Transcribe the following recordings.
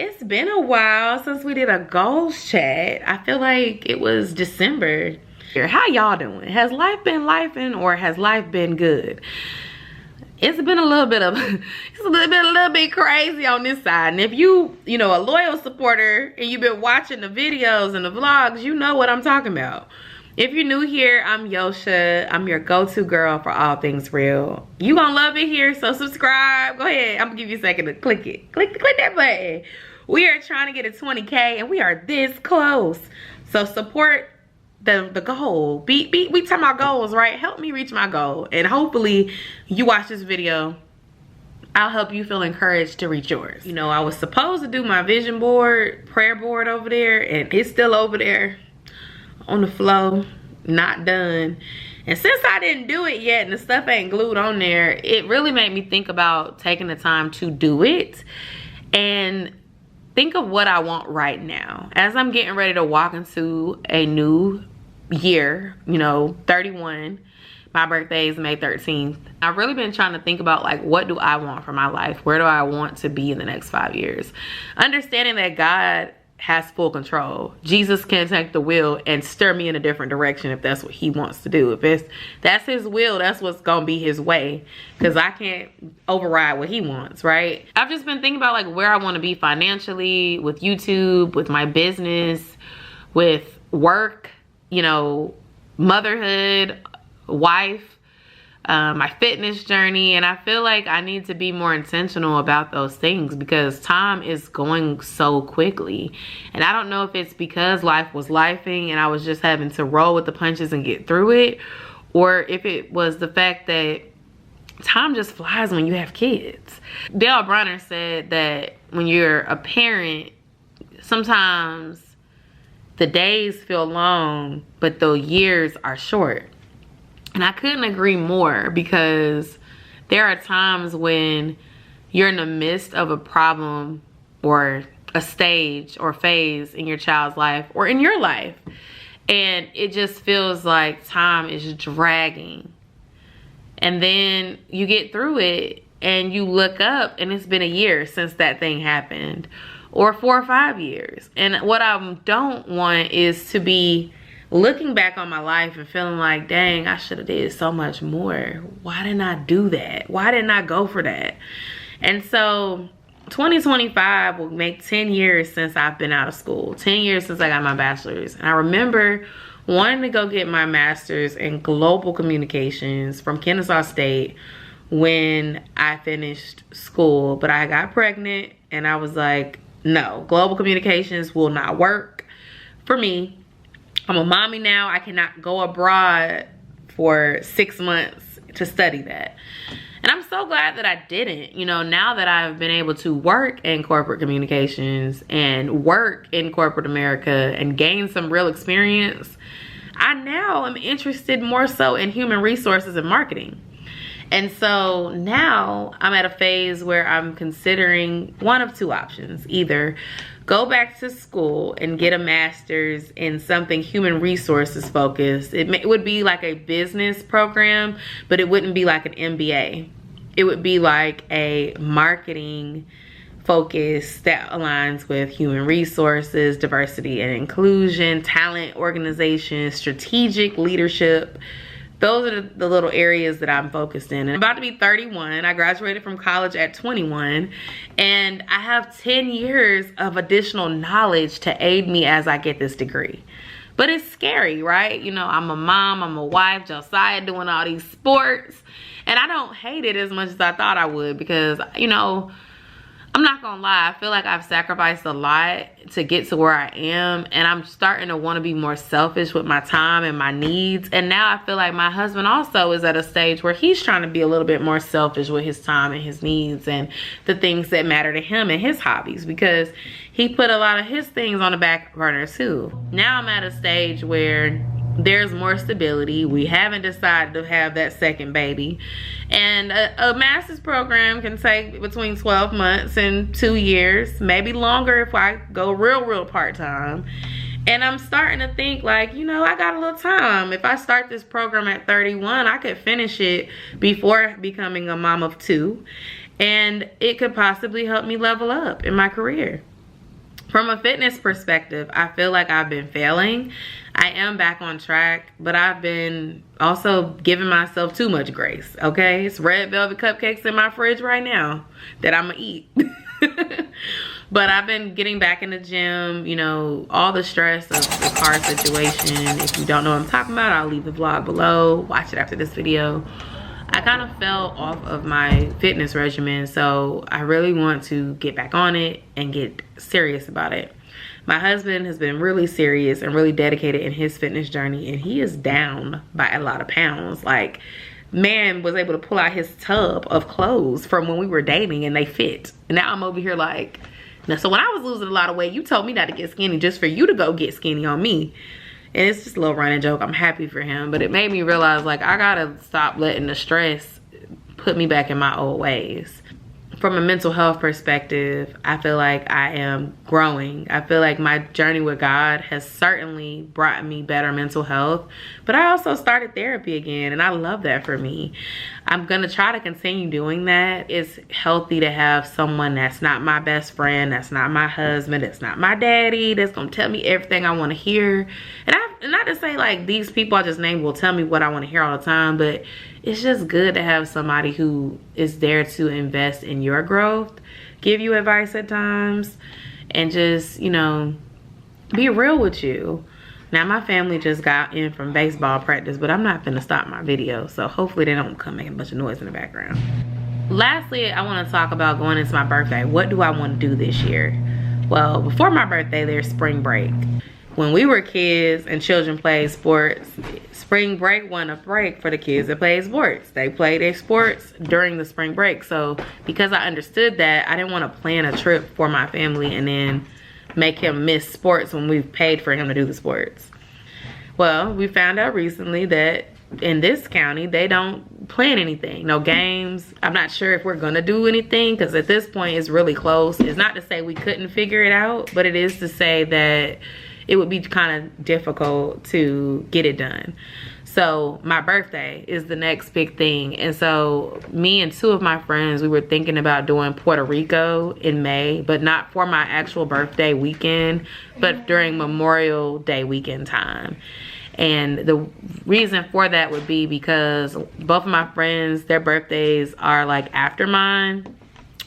it's been a while since we did a goals chat. I feel like it was December. How y'all doing? Has life been lifing, or has life been good? It's been a little bit crazy on this side. And if you know, a loyal supporter and you've been watching the videos and the vlogs, you know what I'm talking about. If you're new here, I'm Joche. I'm your go-to girl for all things real. You gonna love it here, so subscribe. Go ahead, I'm gonna give you a second to click it. Click that button. We are trying to get to 20K and we are this close. So support the goal. We talking about goals, right? Help me reach my goal. And hopefully you watch this video, I'll help you feel encouraged to reach yours. You know, I was supposed to do my vision board, prayer board over there, and it's still over there on the floor, not done. And since I didn't do it yet and the stuff ain't glued on there, it really made me think about taking the time to do it and think of what I want right now. As I'm getting ready to walk into a new year, you know, 31. My birthday is May 13th. I've really been trying to think about, like, what do I want for my life? Where do I want to be in the next 5 years? Understanding that God has full control. Jesus can take the wheel and steer me in a different direction if that's what he wants to do. If that's his will, that's what's gonna be his way, because I can't override what he wants, right? I've just been thinking about, like, where I want to be financially, with YouTube, with my business, with work, you know, motherhood, wife, my fitness journey. And I feel like I need to be more intentional about those things because time is going so quickly. And I don't know if it's because life was lifing and I was just having to roll with the punches and get through it, or if it was the fact that time just flies when you have kids. Dale Bronner said that when you're a parent, sometimes the days feel long, but the years are short. And I couldn't agree more, because there are times when you're in the midst of a problem or a stage or phase in your child's life or in your life, and it just feels like time is dragging. And then you get through it and you look up and it's been a year since that thing happened, or 4 or 5 years. And what I don't want is to be looking back on my life and feeling like, dang, I should have did so much more. Why didn't I do that? Why didn't I go for that? And so 2025 will make 10 years since I've been out of school. 10 years since I got my bachelor's. And I remember wanting to go get my master's in global communications from Kennesaw State when I finished school. But I got pregnant and I was like, no, global communications will not work for me. I'm a mommy now. I cannot go abroad for 6 months to study that. And I'm so glad that I didn't. You know, now that I've been able to work in corporate communications and work in corporate America and gain some real experience, I now am interested more so in human resources and marketing. And so now I'm at a phase where I'm considering one of two options. Either go back to school and get a master's in something human resources focused. It would be like a business program, but it wouldn't be like an MBA. It would be like a marketing focus that aligns with human resources, diversity and inclusion, talent organization, strategic leadership. Those are the little areas that I'm focused in. And I'm about to be 31. I graduated from college at 21. And I have 10 years of additional knowledge to aid me as I get this degree. But it's scary, right? You know, I'm a mom, I'm a wife, Josiah doing all these sports. And I don't hate it as much as I thought I would, because, you know, I'm not gonna lie, I feel like I've sacrificed a lot to get to where I am, and I'm starting to want to be more selfish with my time and my needs. And now I feel like my husband also is at a stage where he's trying to be a little bit more selfish with his time and his needs and the things that matter to him and his hobbies, because he put a lot of his things on the back burner too. Now I'm at a stage where there's more stability. We haven't decided to have that second baby. And a master's program can take between 12 months and 2 years, maybe longer if I go real part-time. And I'm starting to think like, you know, I got a little time. If I start this program at 31, I could finish it before becoming a mom of 2. And it could possibly help me level up in my career. From a fitness perspective, I feel like I've been failing. I am back on track, but I've been also giving myself too much grace, okay? It's red velvet cupcakes in my fridge right now that I'm gonna eat. But I've been getting back in the gym, you know, all the stress of the car situation. If you don't know what I'm talking about, I'll leave the vlog below. Watch it after this video. I kind of fell off of my fitness regimen, so I really want to get back on it and get serious about it. My husband has been really serious and really dedicated in his fitness journey, and he is down by a lot of pounds. Like, man was able to pull out his tub of clothes from when we were dating and they fit. And now I'm over here like, now, so when I was losing a lot of weight, you told me not to get skinny just for you to go get skinny on me. And it's just a little running joke. I'm happy for him, but it made me realize, like, I gotta stop letting the stress put me back in my old ways. From a mental health perspective, I feel like I am growing. I feel like my journey with God has certainly brought me better mental health, but I also started therapy again, and I love that for me. I'm gonna try to continue doing that. It's healthy to have someone that's not my best friend, that's not my husband, that's not my daddy, that's gonna tell me everything I wanna hear. And not to say like these people I just named will tell me what I wanna hear all the time, but it's just good to have somebody who is there to invest in your growth, give you advice at times, and just, you know, be real with you. Now, my family just got in from baseball practice, but I'm not gonna stop my video, so hopefully they don't come making a bunch of noise in the background. Lastly, I wanna talk about going into my birthday. What do I wanna do this year? Well, before my birthday, there's spring break. When we were kids and children played sports, spring break wasn't a break for the kids that played sports. They played their sports during the spring break. So because I understood that, I didn't want to plan a trip for my family and then make him miss sports when we've paid for him to do the sports. Well, we found out recently that in this county, they don't plan anything, no games. I'm not sure if we're gonna do anything because at this point it's really close. It's not to say we couldn't figure it out, but it is to say that it would be kind of difficult to get it done. So my birthday is the next big thing. And so me and two of my friends, we were thinking about doing Puerto Rico in May, but not for my actual birthday weekend, but during Memorial Day weekend time. And the reason for that would be because both of my friends, their birthdays are like after mine,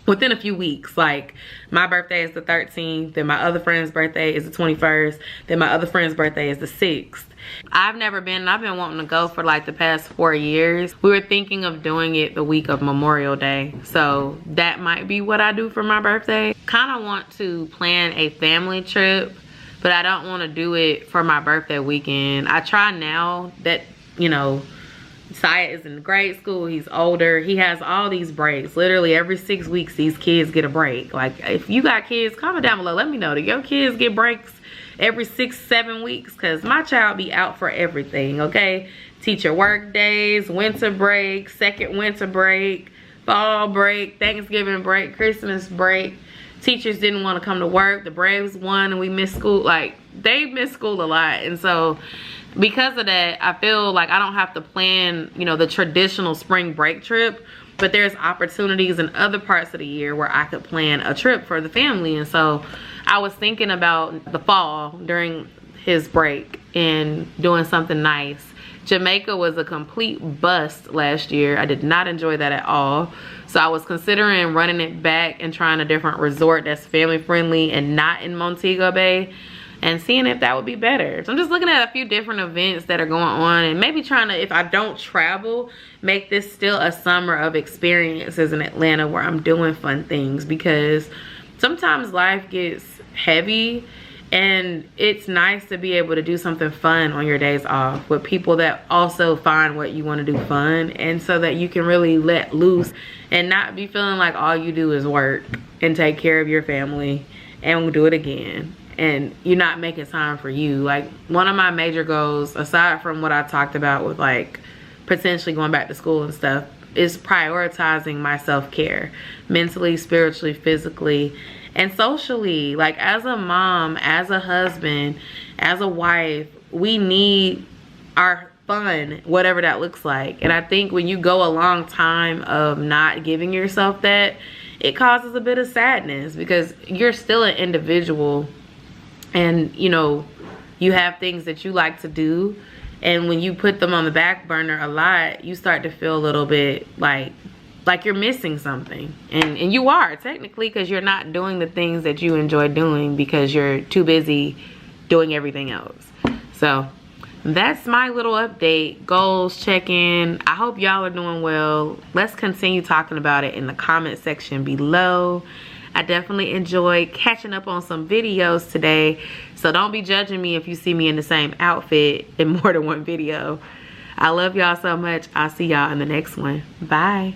within a few weeks. Like, my birthday is the 13th, then my other friend's birthday is the 21st, then my other friend's birthday is the 6th. I've never been, and I've been wanting to go for like the past 4 years. We were thinking of doing it the week of Memorial Day, so that might be what I do for my birthday. Kind of want to plan a family trip, but I don't want to do it for my birthday weekend. I try now that, you know, Siah is in grade school, he's older, he has all these breaks. Literally every 6 weeks these kids get a break. Like, if you got kids, comment down below, let me know, do your kids get breaks every 6-7 weeks? Because my child be out for everything, okay? Teacher work days, winter break, second winter break, fall break, Thanksgiving break, Christmas break. Teachers didn't want to come to work, the Braves won and we missed school. Like, they miss school a lot. And so because of that, I feel like I don't have to plan, you know, the traditional spring break trip, but there's opportunities in other parts of the year where I could plan a trip for the family. And so I was thinking about the fall during his break and doing something nice. Jamaica was a complete bust last year. I did not enjoy that at all. So I was considering running it back and trying a different resort that's family friendly and not in Montego Bay, and seeing if that would be better. So I'm just looking at a few different events that are going on, and maybe trying to, if I don't travel, make this still a summer of experiences in Atlanta where I'm doing fun things, because sometimes life gets heavy and it's nice to be able to do something fun on your days off with people that also find what you want to do fun, and so that you can really let loose and not be feeling like all you do is work and take care of your family and we'll do it again and you're not making time for you. Like, one of my major goals, aside from what I talked about with like potentially going back to school and stuff, is prioritizing my self-care, mentally, spiritually, physically, and socially. Like, as a mom, as a husband, as a wife, we need our fun, whatever that looks like. And I think when you go a long time of not giving yourself that, it causes a bit of sadness because you're still an individual, and you know, you have things that you like to do, and when you put them on the back burner a lot, you start to feel a little bit like you're missing something. And you are technically, because you're not doing the things that you enjoy doing because you're too busy doing everything else. So that's my little update, goals check-in. I hope y'all are doing well. Let's continue talking about it in the comment section below. I definitely enjoyed catching up on some videos today, so don't be judging me if you see me in the same outfit in more than one video. I love y'all so much. I'll see y'all in the next one. Bye.